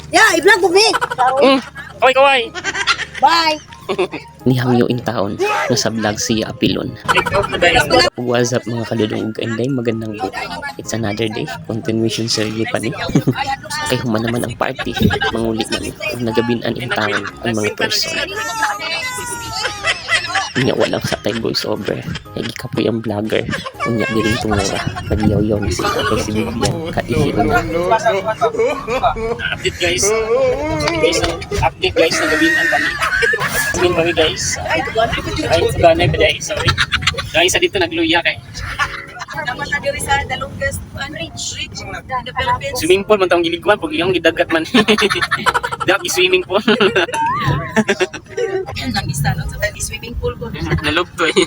Yeah, i-vlog mo, Nick. Kaway, kaway. Bye. Nihangyo in taon nga sa vlog si Apilon. What's up mga kadudong and magandang buhay. It's another day. Continuation series pa ni. Kay human naman ang party. Mangulit na ni. Kung nagabinan in taon ang mga person. Unya walang satay voiceover. Ay kapoy ang vlogger. Unya diring tungura. Nagyaw-yaw ni sila kay si Vivian. Kaihiro na. Update guys. Update guys, nagabinan kami. Sabihin kami guys. Ay, tuganay pa dahil. Sorry. Guys, sa dito nagluya kay. Dapat na diri sa the longest reach the Philippines. Swimming pool man taong giligwan. Pag iyong gidagat man. Dak swimming pool. Ang isa no sa swimming pool ko. Nalog to eh.